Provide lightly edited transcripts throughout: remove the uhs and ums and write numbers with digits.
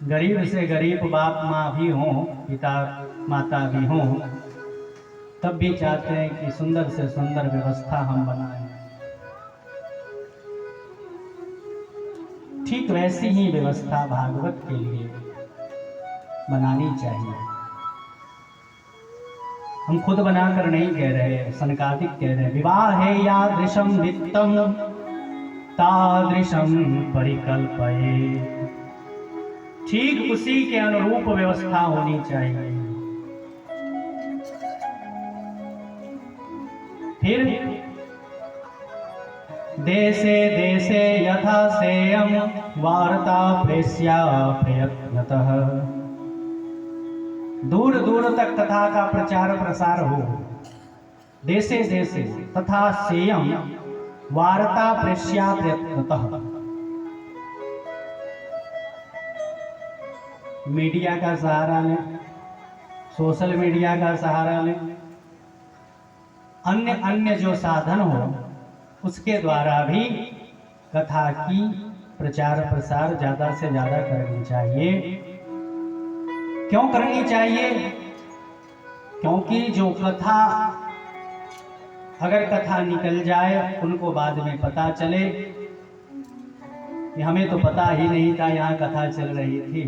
गरीब से गरीब बाप माँ भी हों, पिता माता भी हों, तब भी चाहते हैं कि सुंदर से सुंदर व्यवस्था हम बनाएं। ठीक वैसी ही व्यवस्था भागवत के लिए बनानी चाहिए। हम खुद बनाकर नहीं कह रहे, सनकादिक कह रहे हैं, विवाहे यादृशं वित्तम तादृशं परिकल्पये। ठीक उसी के अनुरूप व्यवस्था होनी चाहिए। फिर देशे देशे यथा सेयं वार्ता प्रेष्या प्रयत्नतः। दूर दूर तक कथा का प्रचार प्रसार हो। देशे देशे तथा सेयं वार्ता प्रेष्या प्रयत्नतः। मीडिया का सहारा लें, सोशल मीडिया का सहारा लें, अन्य अन्य जो साधन हो उसके द्वारा भी कथा की प्रचार प्रसार ज्यादा से ज्यादा करनी चाहिए। क्यों करनी चाहिए? क्योंकि जो कथा, अगर कथा निकल जाए, उनको बाद में पता चले कि हमें तो पता ही नहीं था यहाँ कथा चल रही थी,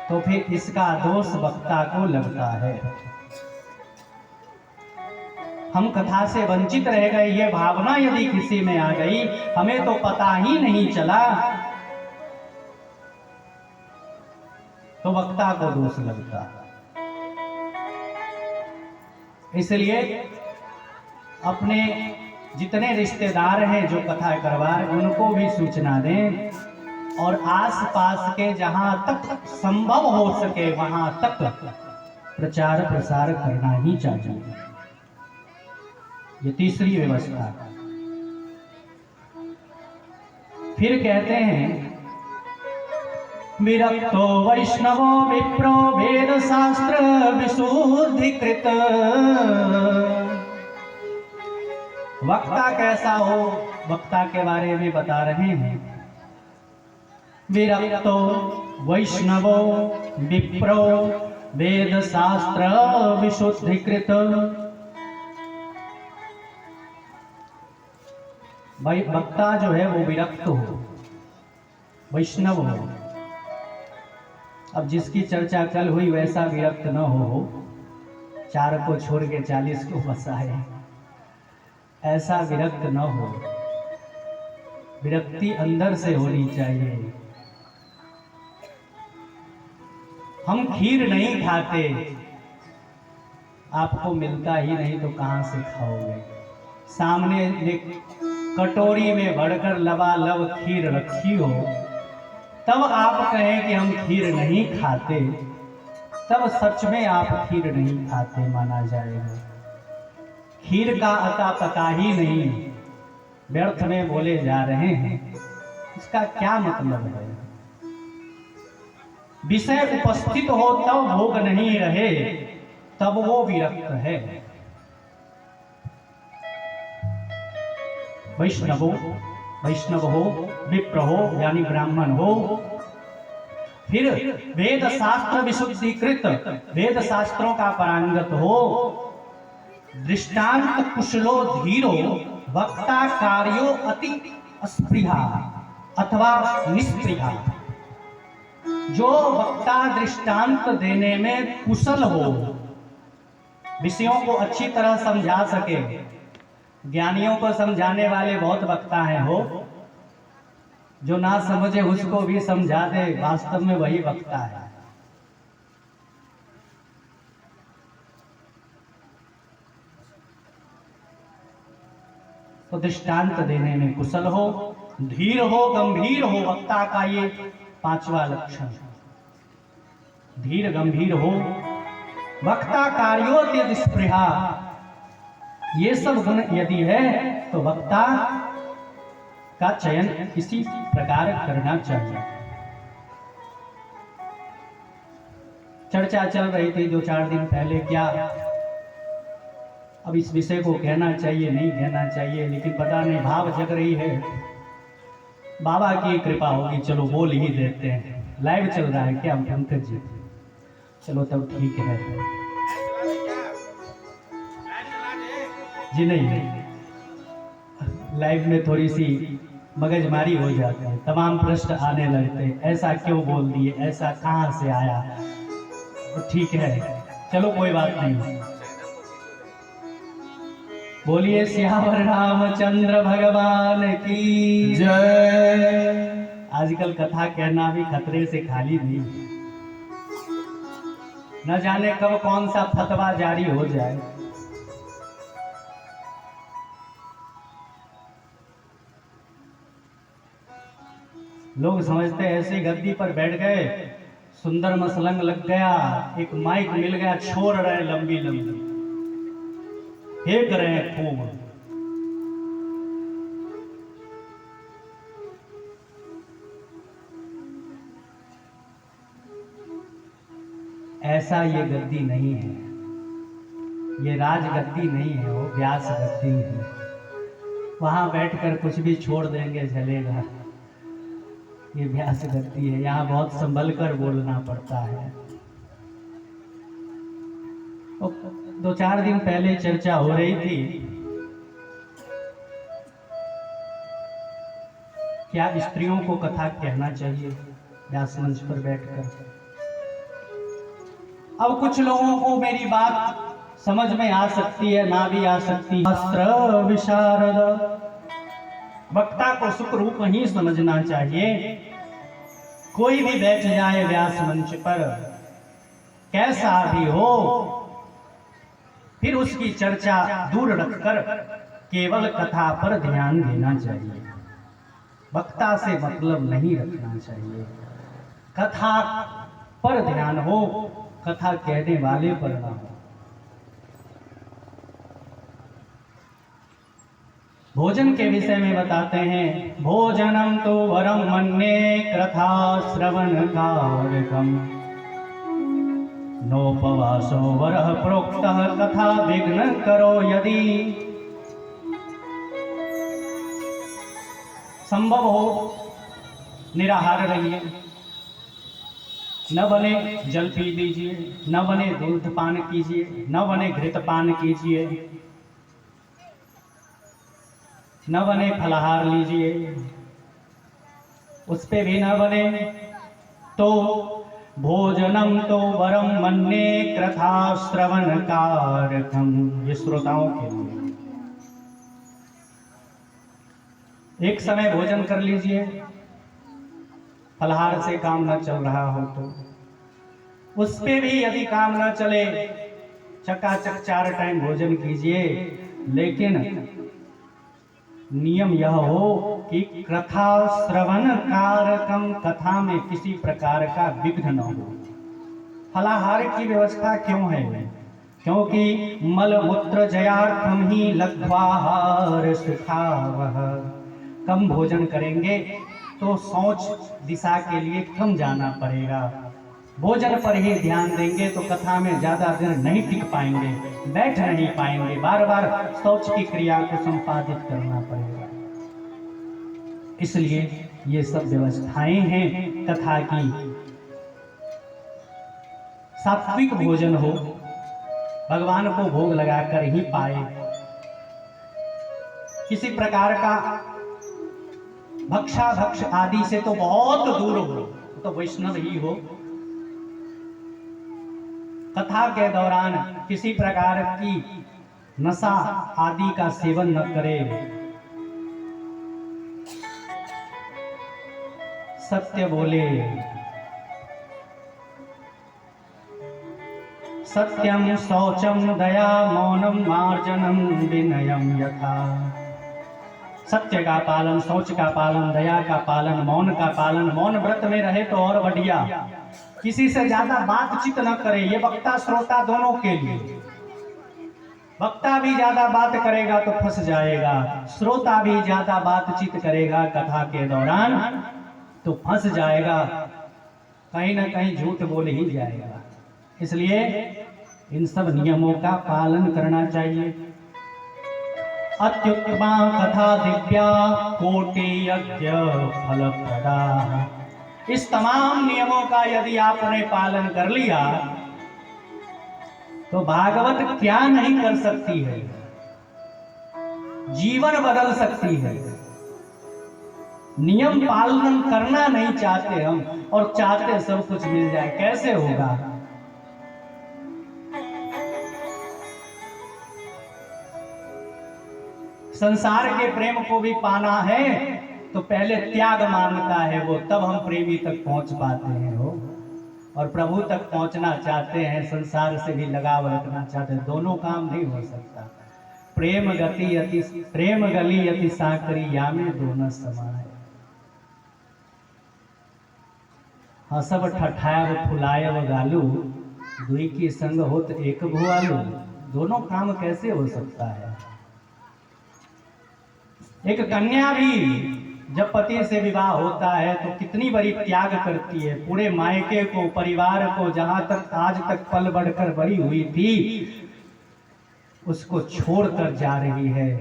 तो फिर इसका दोष वक्ता को लगता है। हम कथा से वंचित रह गए, ये भावना यदि किसी में आ गई, हमें तो पता ही नहीं चला, तो वक्ता को दोष लगता। इसलिए अपने जितने रिश्तेदार हैं जो कथा करवा रहे, उनको भी सूचना दें, और आसपास के जहां तक संभव हो सके वहां तक प्रचार प्रसार करना ही चाहिए। ये तीसरी व्यवस्था। फिर कहते हैं, विरक्तो वैष्णवो विप्रो वेद शास्त्र विशुद्धिकृत। वक्ता कैसा हो, वक्ता के बारे में बता रहे हैं। विरक्तो वैष्णवो विप्रो वेद शास्त्र विशुद्धिकृत। भाई वक्ता जो है वो विरक्त हो, वैष्णव हो। अब जिसकी चर्चा कल हुई वैसा विरक्त न हो, 4 को छोड़ के 40 को बसाए, ऐसा विरक्त न हो। विरक्ति अंदर से होनी चाहिए। हम खीर नहीं खाते, आपको मिलता ही नहीं तो कहां से खाओगे? सामने कटोरी में भरकर लबालब खीर रखी हो, तब आप कहें कि हम खीर नहीं खाते, तब सच में आप खीर नहीं खाते माना जाएगा। खीर का अता पता ही नहीं, व्यर्थ में बोले जा रहे हैं, इसका क्या मतलब है? विषय उपस्थित हो तब भोग नहीं रहे, तब वो विरक्त है। वैष्णव हो, विप्र हो यानी ब्राह्मण हो, फिर वेद शास्त्र विशुद्धिकृत, वेद शास्त्रों का पारंगत हो, दृष्टांत कुशलो धीरो, वक्ता कार्यो अति अस्पृहा अथवा निस्पृहा। जो वक्ता दृष्टांत देने में कुशल हो, विषयों को अच्छी तरह समझा सके। ज्ञानियों को समझाने वाले बहुत वक्ता हैं हो, जो ना समझे उसको भी समझा दे, वास्तव में वही वक्ता है। तो दृष्टांत देने में कुशल हो, धीर हो, गंभीर हो, वक्ता का ये 5वां लक्षण। धीर गंभीर हो, वक्ता कार्यों स्पृहा, ये सब गुण यदि है तो वक्ता का चयन इसी प्रकार करना चाहिए। चर्चा चल रही थी 2-4 दिन पहले, क्या अब इस विषय को कहना चाहिए नहीं कहना चाहिए, लेकिन पता नहीं भाव जग रही है बाबा की कृपा होगी, चलो बोल ही देते हैं। लाइव चल रहा है क्या पंकज जी? चलो तब ठीक है जी। नहीं, लाइव में थोड़ी सी मगजमारी हो जाती है, तमाम प्रश्न आने लगते हैं, ऐसा क्यों बोल दिए, ऐसा कहाँ से आया। तो ठीक है, चलो कोई बात नहीं। बोलिए सियावर रामचंद्र भगवान की जय। आजकल कथा कहना भी खतरे से खाली नहीं, न जाने कब कौन सा फतवा जारी हो जाए। लोग समझते ऐसे गद्दी पर बैठ गए, सुंदर मसलंग लग गया, एक माइक मिल गया, छोड़ रहे लंबी लंबी, फेंक रहे हैं खूब। ऐसा ये गद्दी नहीं है, ये राज गद्दी नहीं है, वो व्यास गद्दी है। वहां बैठकर कुछ भी छोड़ देंगे चलेगा, ये व्यास गद्दी है, यहाँ बहुत संभल कर बोलना पड़ता है। तो 2-4 दिन पहले चर्चा हो रही थी, क्या स्त्रियों को कथा कहना चाहिए व्यास मंच पर बैठकर। अब कुछ लोगों को मेरी बात समझ में आ सकती है, ना भी आ सकती। शास्त्र विशारद वक्ता को सुख रूप ही समझना चाहिए। कोई भी बैठ जाए व्यास मंच पर, कैसा भी हो, फिर उसकी चर्चा दूर रखकर केवल कथा पर ध्यान देना चाहिए। वक्ता से मतलब नहीं रखना चाहिए, कथा पर ध्यान हो, कथा कहने वाले पर ना हो। भोजन के विषय में बताते हैं, भोजनम तो वरम मन्ये कथा श्रवण कारकम, नोपवासो वरः प्रोक्तः कथा विघ्न करो यदि। संभव हो निराहार रहिए, न बने जल पी लीजिए, न बने दूध पान कीजिए, न बने घृत पान कीजिए, न बने फलाहार लीजिए, उस पे भी न बने तो भोजनम तो वरम मन्ये कथा श्रवण कारकम। ये श्रोताओं के लिए एक समय भोजन कर लीजिए, फलाहार से काम न चल रहा हो तो उस पे भी यदि काम न चले, चकाचक 4 टाइम भोजन कीजिए, लेकिन नियम यह हो कि कथा श्रवण कारकम, कथा में किसी प्रकार का विघ्न न हो। फलाहार की व्यवस्था क्यों है? क्योंकि मल मूत्र जयार्थम ही लघ्वाहार सुखावह। कम भोजन करेंगे तो शौच दिशा के लिए कम जाना पड़ेगा। भोजन पर ही ध्यान देंगे तो कथा में ज्यादा देर नहीं टिक पाएंगे, बैठ नहीं पाएंगे, बार बार शौच की क्रिया को संपादित करना पड़ेगा। इसलिए ये सब व्यवस्थाएं हैं कथा की। सात्विक भोजन हो, भगवान को भोग लगाकर ही पाए, किसी प्रकार का भक्षा भक्ष आदि से तो बहुत दूर हो, तो वैष्णव ही हो। कथा के दौरान किसी प्रकार की नशा आदि का सेवन न करे। सत्य बोले, सत्यम शौचम दया मौनम मार्जनम विनयम यथा। सत्य का पालन, शौच का पालन, दया का पालन, मौन का पालन। मौन व्रत में रहे तो और बढ़िया, किसी से ज्यादा बातचीत न करे। ये वक्ता श्रोता दोनों के लिए। वक्ता भी ज्यादा बात करेगा तो फंस जाएगा, श्रोता भी ज्यादा बातचीत करेगा कथा के दौरान तो फंस जाएगा, कहीं ना कहीं झूठ बोल ही जाएगा। इसलिए इन सब नियमों का पालन करना चाहिए। अत्युत्तमा कथा दिव्या कोटि यज्ञ फलप्रदा। इस तमाम नियमों का यदि आपने पालन कर लिया तो भागवत क्या नहीं कर सकती है, जीवन बदल सकती है। नियम पालन करना नहीं चाहते हम और चाहते सब कुछ मिल जाए, कैसे होगा? संसार के प्रेम को भी पाना है तो पहले त्याग मांगता है वो, तब हम प्रेमी तक पहुंच पाते हैं हो। और प्रभु तक पहुंचना चाहते हैं, संसार से भी लगाव रखना चाहते हैं, दोनों काम नहीं हो सकता। प्रेम गली अति साकरी यामे दोनों समाए। हसब ठठायब फुलायब गालू, दुई की संग होत एक भुआलू। दोनों काम कैसे हो सकता है? एक कन्या भी जब पति से विवाह होता है तो कितनी बड़ी त्याग करती है, पूरे मायके को, परिवार को, जहां तक आज तक पल बढ़कर बड़ी हुई थी उसको छोड़कर जा रही है।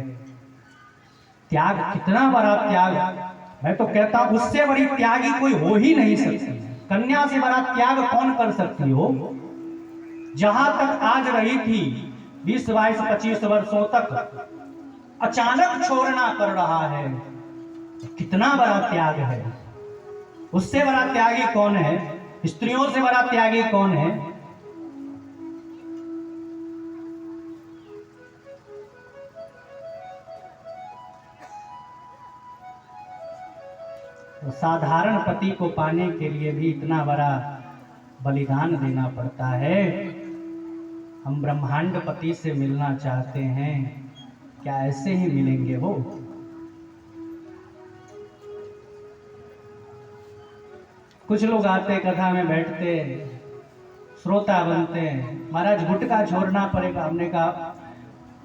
त्याग कितना बड़ा त्याग, मैं तो कहता हूं उससे बड़ी त्यागी कोई हो ही नहीं सकती। कन्या से बड़ा त्याग कौन कर सकती हो? जहां तक आज रही थी 20, 22, 25 वर्षों तक अचानक छोड़ना कर रहा है, कितना बड़ा त्याग है। उससे बड़ा त्यागी कौन है? स्त्रियों से बड़ा त्यागी कौन है? तो साधारण पति को पाने के लिए भी इतना बड़ा बलिदान देना पड़ता है। हम ब्रह्मांड पति से मिलना चाहते हैं, क्या ऐसे ही मिलेंगे वो? कुछ लोग आते, कथा में बैठते, श्रोता बनते हैं, महाराज गुटखा छोड़ना पड़ेगा। हमने कहा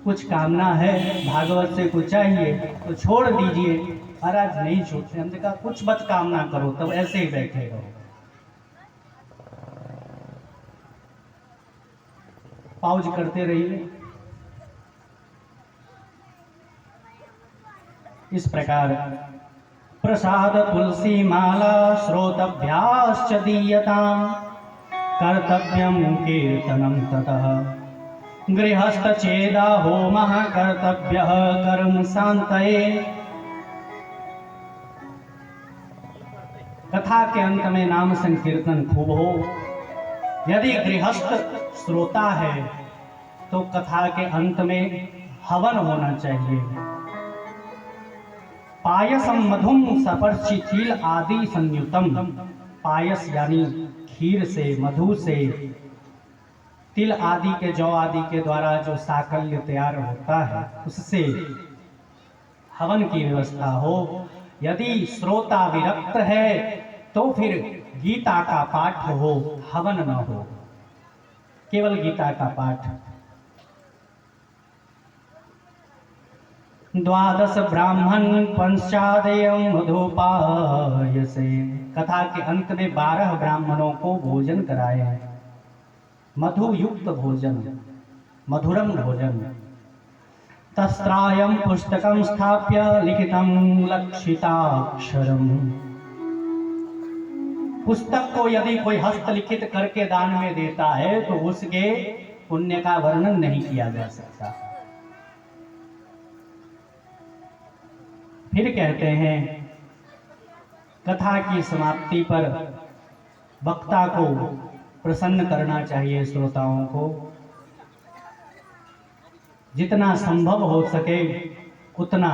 कुछ कामना है, भागवत से कुछ चाहिए तो छोड़ दीजिए। महाराज नहीं छोड़ते। हमने कहा कुछ मत कामना करो, तब ऐसे ही बैठे रहो। पाउज करते रहिए। इस प्रकार प्रसाद तुलसी माला श्रोतभ्याश्च दीयताम् कर्तव्यं कीर्तनं ततः गृहस्थ चेदा होमः कर्तव्यः कर्म शांतये। कथा के अंत में नाम संकीर्तन खूब हो। यदि गृहस्थ श्रोता है तो कथा के अंत में हवन होना चाहिए। पायसम मधुम सपर्शी तिल आदि संयुतम। पायस यानी खीर से, मधु से, तिल आदि के, जौ आदि के द्वारा जो साकल्य तैयार होता है उससे हवन की व्यवस्था हो। यदि श्रोता विरक्त है तो फिर गीता का पाठ हो, हवन न हो, केवल गीता का पाठ। द्वादश ब्राह्मण पंचादेयं मधुपायसे। कथा के अंत में 12 ब्राह्मणों को भोजन कराए, मधु युक्त भोजन, मधुरम भोजन। तस्त्रायं पुस्तकं स्थाप्य लिखितं लक्षिताक्षरम्। पुस्तक को यदि कोई हस्तलिखित करके दान में देता है तो उसके पुण्य का वर्णन नहीं किया जा सकता। फिर कहते हैं कथा की समाप्ति पर वक्ता को प्रसन्न करना चाहिए, श्रोताओं को जितना संभव हो सके उतना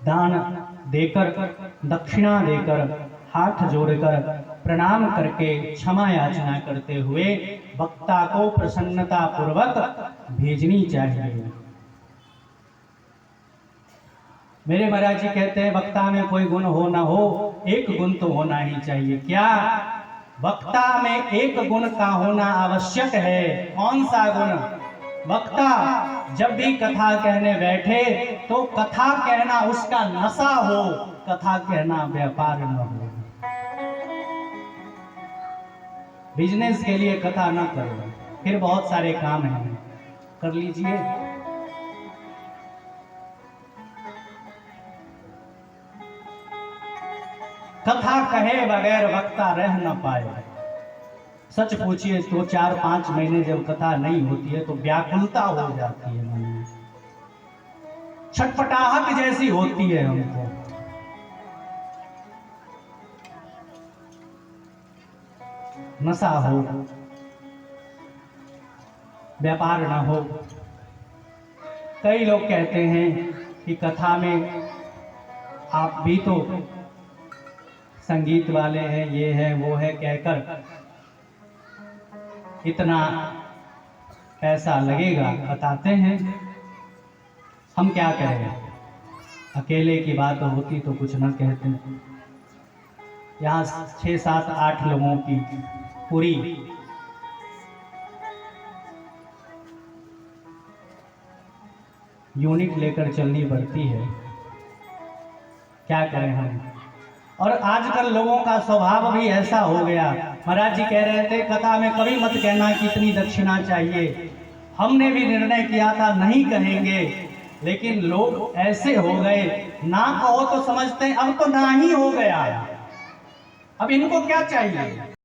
दान देकर, दक्षिणा देकर, हाथ जोड़कर प्रणाम करके क्षमा याचना करते हुए वक्ता को प्रसन्नता पूर्वक भेजनी चाहिए। मेरे महाराज जी कहते हैं वक्ता में कोई गुण हो ना हो, एक गुण तो होना ही चाहिए। क्या? वक्ता में एक गुण का होना आवश्यक है। कौन सा गुण? वक्ता जब भी कथा कहने बैठे तो कथा कहना उसका नशा हो, कथा कहना व्यापार न हो। बिजनेस के लिए कथा न करो, फिर बहुत सारे काम हैं, कर लीजिए। कथा कहे बगैर वक्ता रह न पाए। सच पूछिए तो 4-5 महीने जब कथा नहीं होती है तो व्याकुलता हो जाती है मन में, छटपटाहट जैसी होती है हमको। नशा हो, व्यापार ना हो। कई लोग कहते हैं कि कथा में आप भी तो संगीत वाले हैं, ये है वो है कहकर इतना पैसा लगेगा बताते हैं। हम क्या करें, अकेले की बात होती तो कुछ न कहते। यहाँ 6-7-8 लोगों की पूरी यूनिट लेकर चलनी पड़ती है, क्या करें हम। और आजकल लोगों का स्वभाव भी ऐसा हो गया। महाराज जी कह रहे थे कथा में कभी मत कहना कि इतनी दक्षिणा चाहिए। हमने भी निर्णय किया था नहीं कहेंगे, लेकिन लोग ऐसे हो गए, ना कहो तो समझते हैं अब तो ना ही हो गया, अब इनको क्या चाहिए।